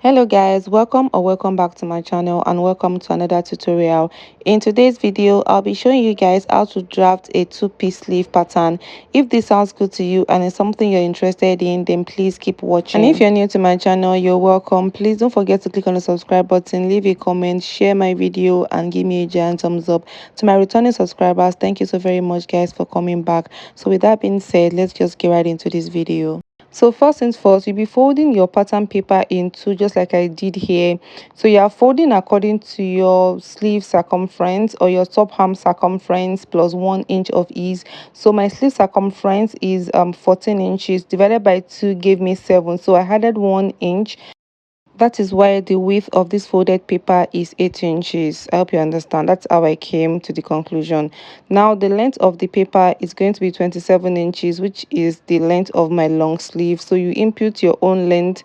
Hello guys, welcome back to my channel and welcome to another tutorial. In today's video I'll be showing you guys how to draft a two-piece sleeve pattern. If this sounds good to you and it's something you're interested in, then please keep watching. And if you're new to my channel, you're welcome. Please don't forget to click on the subscribe button, leave a comment, share my video and give me a giant thumbs up. To my returning subscribers, thank you so very much guys for coming back. So with that being said, let's just get right into this video. So first things first, you'll be folding your pattern paper in two, just like I did here. So you are folding according to your sleeve circumference or your top hem circumference plus 1 inch of ease. So my sleeve circumference is 14 inches divided by 2 gave me 7, so I added 1 inch. That is why the width of this folded paper is 8 inches. I hope you understand. That's how I came to the conclusion. Now the length of the paper is going to be 27 inches, which is the length of my long sleeve. So you input your own length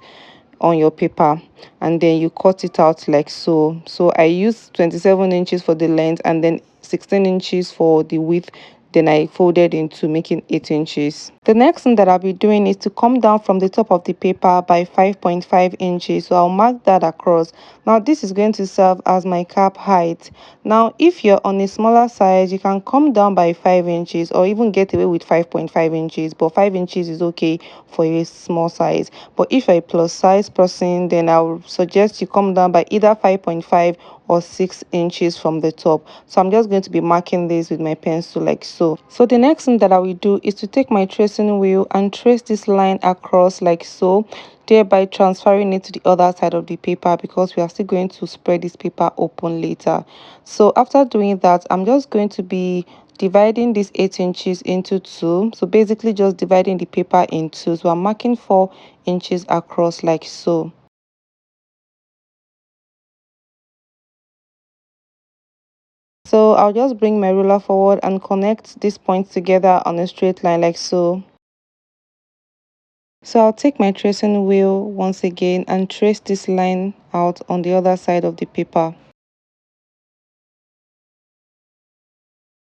on your paper and then you cut it out like so. So I used 27 inches for the length and then 16 inches for the width. Then I folded into making 8 inches. The next thing that I'll be doing is to come down from the top of the paper by 5.5 inches. So I'll mark that across. Now this is going to serve as my cap height. Now if you're on a smaller size, you can come down by 5 inches or even get away with 5.5 inches, but 5 inches is okay for a small size. But if you're a plus size person, then I would suggest you come down by either 5.5 or 6 inches from the top. So I'm just going to be marking this with my pencil like so. So the next thing that I will do is to take my tracing wheel and trace this line across like so, thereby transferring it to the other side of the paper because we are still going to spread this paper open later. So after doing that, I'm just going to be dividing this 8 inches into 2. So basically just dividing the paper in 2. So I'm marking 4 inches across like so. So I'll just bring my ruler forward and connect these points together on a straight line like so. So I'll take my tracing wheel once again and trace this line out on the other side of the paper.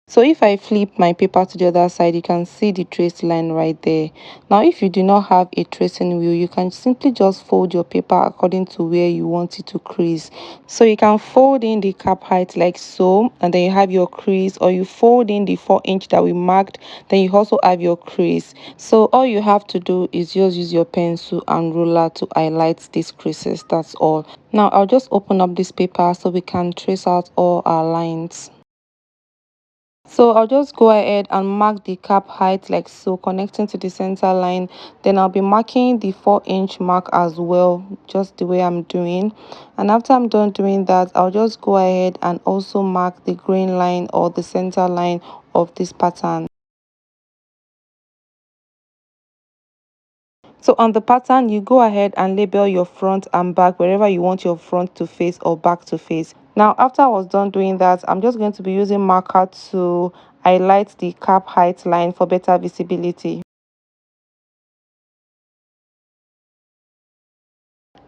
So if I flip my paper to the other side, you can see the traced line right there. Now if you do not have a tracing wheel, you can simply just fold your paper according to where you want it to crease. So you can fold in the cap height like so, and then you have your crease, or you fold in the 4 inch that we marked, then you also have your crease. So all you have to do is just use your pencil and ruler to highlight these creases. That's all. Now I'll just open up this paper so we can trace out all our lines. So I'll just go ahead and mark the cap height like so, connecting to the center line. Then I'll be marking the 4-inch mark as well, just the way I'm doing. And after I'm done doing that, I'll just go ahead and also mark the green line or the center line of this pattern. So on the pattern, you go ahead and label your front and back wherever you want your front to face or back to face. Now after I was done doing that, I'm just going to be using marker to highlight the cap height line for better visibility.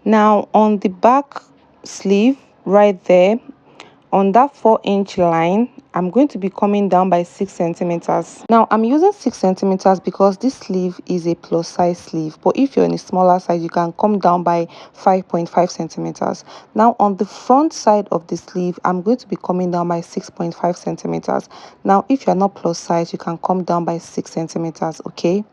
Now on the back sleeve right there, on that 4-inch line, I'm going to be coming down by 6 centimeters. Now I'm using 6 centimeters because this sleeve is a plus size sleeve, but if you're in a smaller size, you can come down by 5.5 centimeters. Now on the front side of the sleeve, I'm going to be coming down by 6.5 centimeters. Now if you're not plus size, you can come down by 6 centimeters. Okay,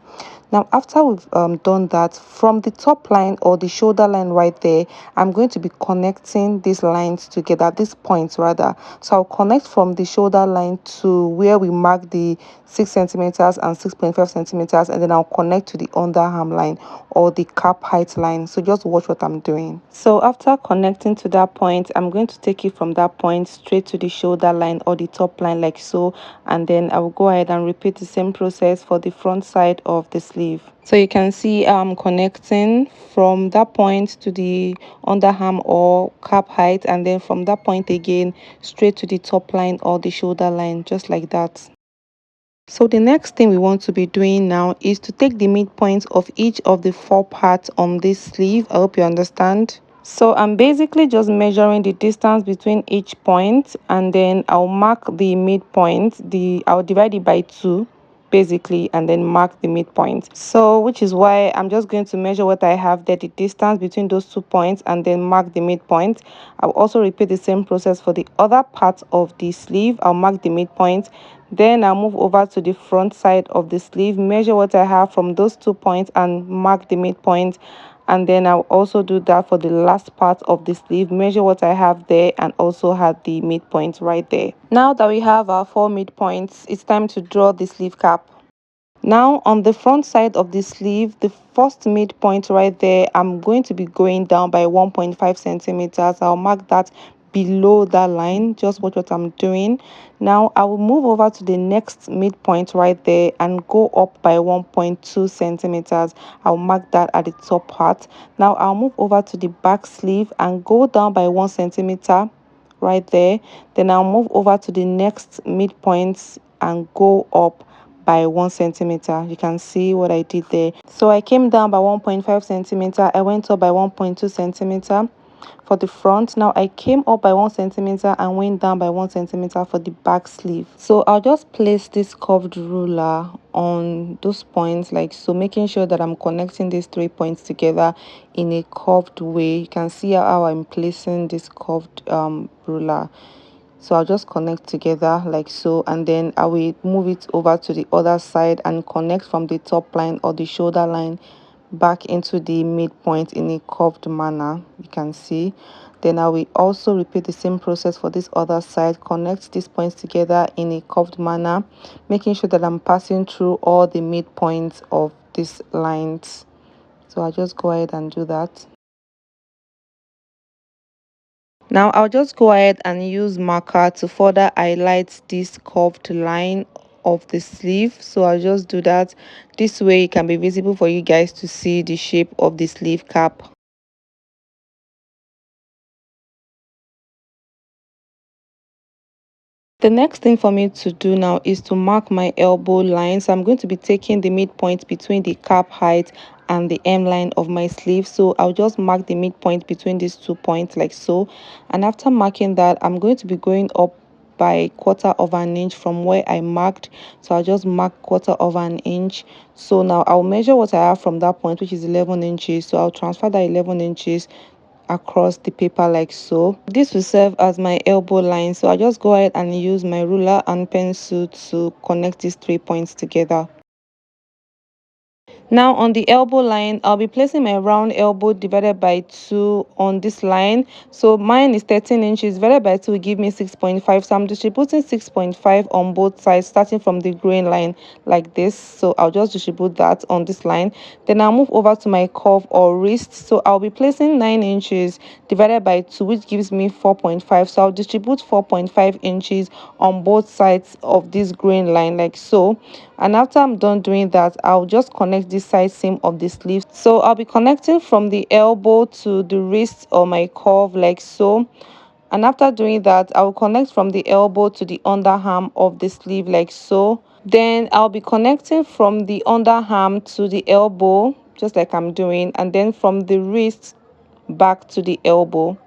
now after we've done that, from the top line or the shoulder line right there, I'm going to be connecting these lines together, these points rather. So I'll connect from the shoulder line to where we mark the 6 centimeters and 6.5 centimeters, and then I'll connect to the underarm line or the cap height line. So just watch what I'm doing. So after connecting to that point, I'm going to take it from that point straight to the shoulder line or the top line like so, and then I will go ahead and repeat the same process for the front side of the sleeve. So you can see I'm connecting from that point to the underarm or cap height, and then from that point again straight to the top line or the shoulder line, just like that. So the next thing we want to be doing now is to take the midpoint of each of the 4 parts on this sleeve. I hope you understand. So I'm basically just measuring the distance between each point, and then I'll mark the midpoint. I'll divide it by 2. basically, and then mark the midpoint. So which is why I'm just going to measure what I have there, the distance between those 2 points, and then mark the midpoint. I'll also repeat the same process for the other part of the sleeve. I'll mark the midpoint, then I'll move over to the front side of the sleeve, measure what I have from those 2 points and mark the midpoint. And then I'll also do that for the last part of the sleeve, measure what I have there and also had the midpoint right there. Now that we have our 4 midpoints, it's time to draw the sleeve cap. Now on the front side of the sleeve, the first midpoint right there, I'm going to be going down by 1.5 centimeters. I'll mark that below that line. Just watch what I'm doing. Now I will move over to the next midpoint right there and go up by 1.2 centimeters. I'll mark that at the top part. Now I'll move over to the back sleeve and go down by 1 centimeter right there. Then I'll move over to the next midpoint and go up by 1 centimeter. You can see what I did there. So I came down by 1.5 centimeter, I went up by 1.2 centimeter for the front. Now I came up by 1 centimeter and went down by 1 centimeter for the back sleeve. So I'll just place this curved ruler on those points like so, making sure that I'm connecting these 3 points together in a curved way. You can see how I'm placing this curved ruler. So I'll just connect together like so, and then I will move it over to the other side and connect from the top line or the shoulder line back into the midpoint in a curved manner. You can see. Then I will also repeat the same process for this other side, connect these points together in a curved manner, making sure that I'm passing through all the midpoints of these lines. So I'll just go ahead and do that. Now I'll just go ahead and use marker to further highlight this curved line of the sleeve. So I'll just do that. This way it can be visible for you guys to see the shape of the sleeve cap. The next thing for me to do now is to mark my elbow line. So I'm going to be taking the midpoint between the cap height and the hem line of my sleeve. So I'll just mark the midpoint between these 2 points like so. And after marking that, I'm going to be going up by 1/4 inch from where I marked. So I'll just mark 1/4 inch. So now I'll measure what I have from that point, which is 11 inches. So I'll transfer that 11 inches across the paper like so. This will serve as my elbow line, so I just go ahead and use my ruler and pencil to connect these 3 points together. Now on the elbow line, I'll be placing my round elbow divided by 2 on this line. So mine is 13 inches divided by 2 will give me 6.5. So I'm distributing 6.5 on both sides, starting from the grain line like this. So I'll just distribute that on this line. Then I'll move over to my cuff or wrist. So I'll be placing 9 inches divided by 2, which gives me 4.5. So I'll distribute 4.5 inches on both sides of this grain line like so. And after I'm done doing that, I'll just connect this side seam of the sleeve. So I'll be connecting from the elbow to the wrist or my curve like so. And after doing that, I'll connect from the elbow to the underarm of the sleeve like so. Then I'll be connecting from the underarm to the elbow, just like I'm doing, and then from the wrist back to the elbow.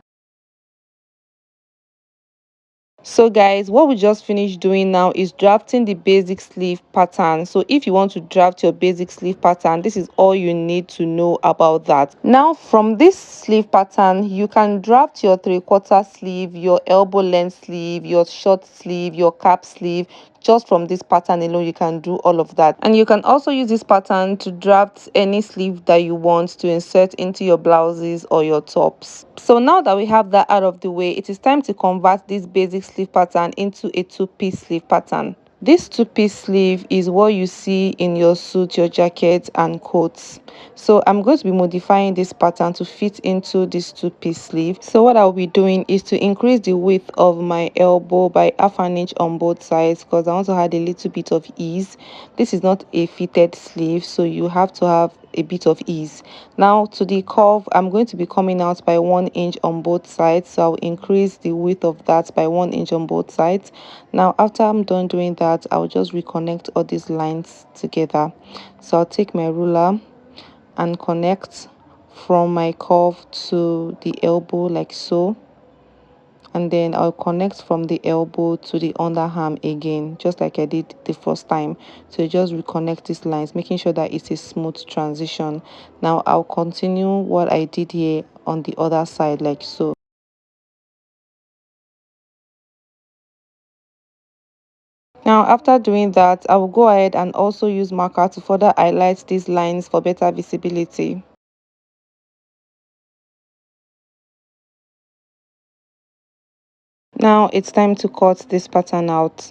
So guys, what we just finished doing now is drafting the basic sleeve pattern. So if you want to draft your basic sleeve pattern, this is all you need to know about that. Now from this sleeve pattern, you can draft your 3/4 sleeve, your elbow length sleeve, your short sleeve, your cap sleeve. Just from this pattern alone, you can do all of that. And you can also use this pattern to draft any sleeve that you want to insert into your blouses or your tops. So now that we have that out of the way, it is time to convert this basic sleeve pattern into a two-piece sleeve pattern. This two-piece sleeve is what you see in your suit, your jacket and coats. So I'm going to be modifying this pattern to fit into this two-piece sleeve. So what I'll be doing is to increase the width of my elbow by 1/2 inch on both sides, because I want to add a little bit of ease. This is not a fitted sleeve, so you have to have a bit of ease. Now to the curve, I'm going to be coming out by 1 inch on both sides, so I'll increase the width of that by 1 inch on both sides. Now after I'm done doing that, I'll just reconnect all these lines together. So I'll take my ruler and connect from my curve to the elbow like so. and then I'll connect from the elbow to the underarm again, just like I did the first time. So just reconnect these lines, making sure that it's a smooth transition. Now I'll continue what I did here on the other side, like so. Now after doing that, I will go ahead and also use marker to further highlight these lines for better visibility. Now it's time to cut this pattern out.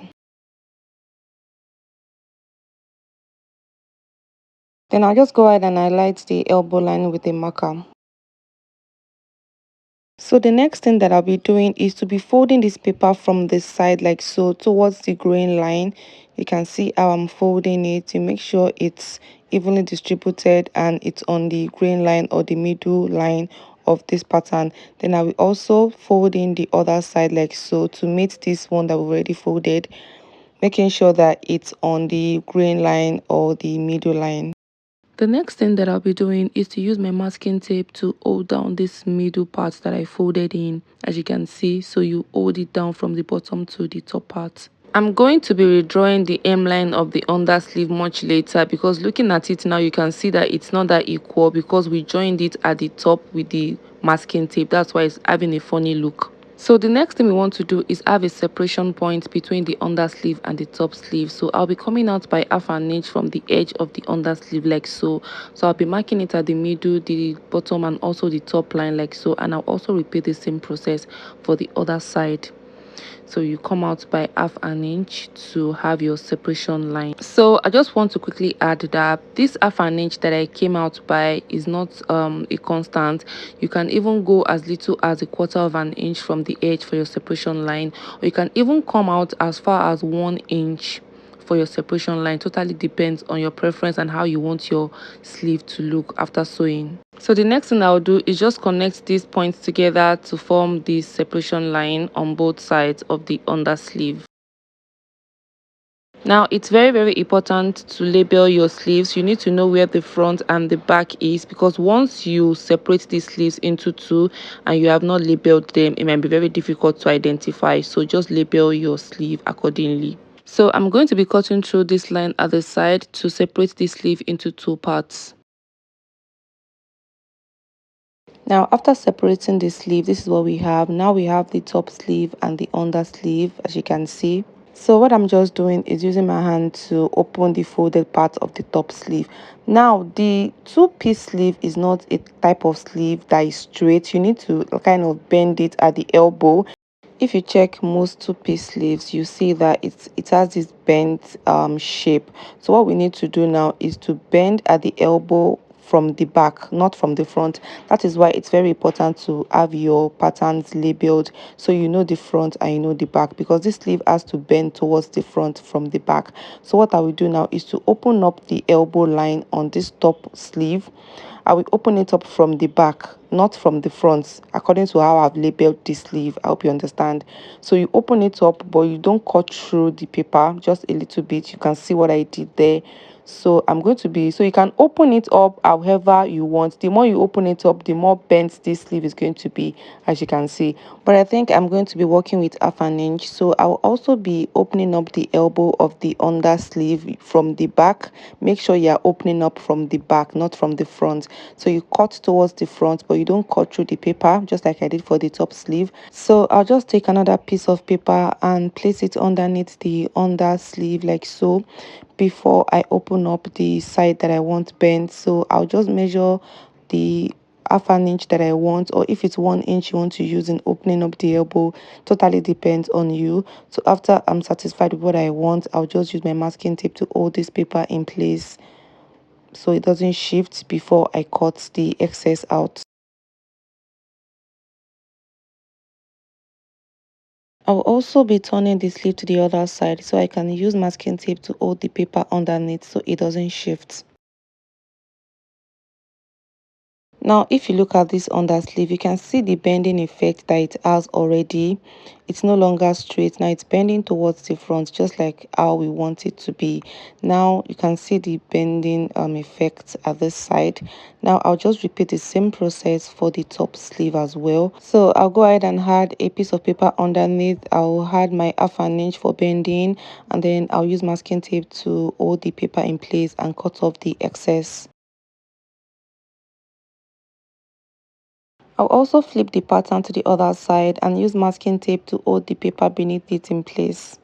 Then I'll just go ahead and highlight the elbow line with a marker. So the next thing that I'll be doing is to be folding this paper from the side like so towards the grain line. You can see how I'm folding it to make sure it's evenly distributed and it's on the grain line or the middle line of this pattern. Then I will also fold in the other side like so to meet this one that we already folded, making sure that it's on the grain line or the middle line. The next thing that I'll be doing is to use my masking tape to hold down this middle part that I folded in, as you can see. So you hold it down from the bottom to the top part. I'm going to be redrawing the hemline of the under sleeve much later, because looking at it now you can see that it's not that equal because we joined it at the top with the masking tape. That's why it's having a funny look. So the next thing we want to do is have a separation point between the under sleeve and the top sleeve. So I'll be coming out by half an inch from the edge of the under sleeve like so. So I'll be marking it at the middle, the bottom, and also the top line like so. And I'll also repeat the same process for the other side. So you come out by half an inch to have your separation line. So I just want to quickly add that this half an inch that I came out by is not a constant. You can even go as little as a quarter of an inch from the edge for your separation line, or you can even come out as far as 1 inch for your separation line. Totally depends on your preference and how you want your sleeve to look after sewing. So the next thing I'll do is just connect these points together to form this separation line on both sides of the under sleeve. Now it's very important to label your sleeves. You need to know where the front and the back is, because once you separate these sleeves into two and you have not labeled them, it might be very difficult to identify. So just label your sleeve accordingly. So I'm going to be cutting through this line at the side to separate this sleeve into two parts. Now after separating the sleeve, this is what we have. Now we have the top sleeve and the under sleeve, as you can see. So what I'm just doing is using my hand to open the folded part of the top sleeve. Now the two-piece sleeve is not a type of sleeve that is straight. You need to kind of bend it at the elbow. If you check most two-piece sleeves, you see that it has this bent shape. So what we need to do now is to bend at the elbow from the back, not from the front. That is why it's very important to have your patterns labeled so you know the front and you know the back, because this sleeve has to bend towards the front from the back. So what I will do now is to open up the elbow line on this top sleeve. I will open it up from the back, not from the front, according to how I've labeled this sleeve. I hope you understand. So you open it up, but you don't cut through the paper, just a little bit. You can see what I did there. So I'm going to be, so you can open it up however you want. The more you open it up, the more bent this sleeve is going to be, as you can see. But I think I'm going to be working with half an inch. So I'll also be opening up the elbow of the under sleeve from the back. Make sure you're opening up from the back, not from the front. So you cut towards the front, but you don't cut through the paper, just like I did for the top sleeve. So I'll just take another piece of paper and place it underneath the under sleeve like so, before I open up the side that I want bent. So I'll just measure the half an inch that I want, or if it's 1 inch you want to use in opening up the elbow, totally depends on you. So after I'm satisfied with what I want, I'll just use my masking tape to hold this paper in place so it doesn't shift before I cut the excess out. I'll also be turning the sleeve to the other side so I can use masking tape to hold the paper underneath so it doesn't shift. Now, if you look at this undersleeve, you can see the bending effect that it has already. It's no longer straight. Now it's bending towards the front, just like how we want it to be. Now you can see the bending effect at this side. Now I'll just repeat the same process for the top sleeve as well. So I'll go ahead and add a piece of paper underneath. I'll add my half an inch for bending, and then I'll use masking tape to hold the paper in place and cut off the excess. I'll also flip the pattern to the other side and use masking tape to hold the paper beneath it in place.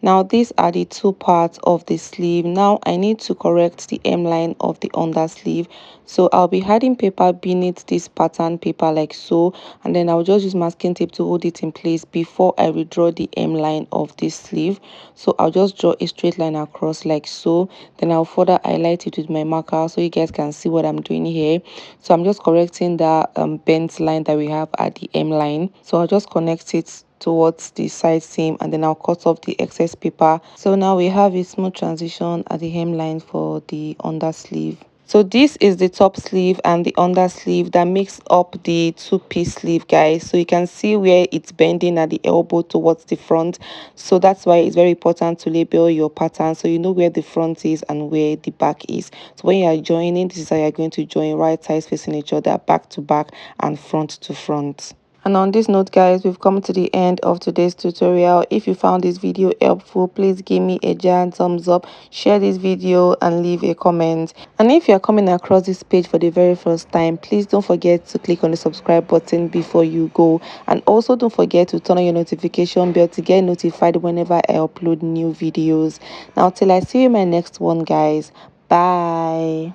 Now these are the two parts of the sleeve. Now I need to correct the hemline of the undersleeve. So I'll be adding paper beneath this pattern paper like so, and then I'll just use masking tape to hold it in place before I redraw the hemline of this sleeve. So I'll just draw a straight line across like so. Then I'll further highlight it with my marker so you guys can see what I'm doing here. So I'm just correcting the bent line that we have at the hemline. So I'll just connect it towards the side seam, and then I'll cut off the excess paper. So now we have a smooth transition at the hemline for the undersleeve. So this is the top sleeve and the undersleeve that makes up the two-piece sleeve, guys. So you can see where it's bending at the elbow towards the front. So that's why it's very important to label your pattern so you know where the front is and where the back is. So when you are joining, this is how you're going to join right sides facing each other, back to back and front to front. And on this note, guys, we've come to the end of today's tutorial. If you found this video helpful, please give me a giant thumbs up, share this video and leave a comment. And if you're coming across this page for the very first time, please don't forget to click on the subscribe button before you go, and also don't forget to turn on your notification bell to get notified whenever I upload new videos. Now till I see you in my next one, guys, bye.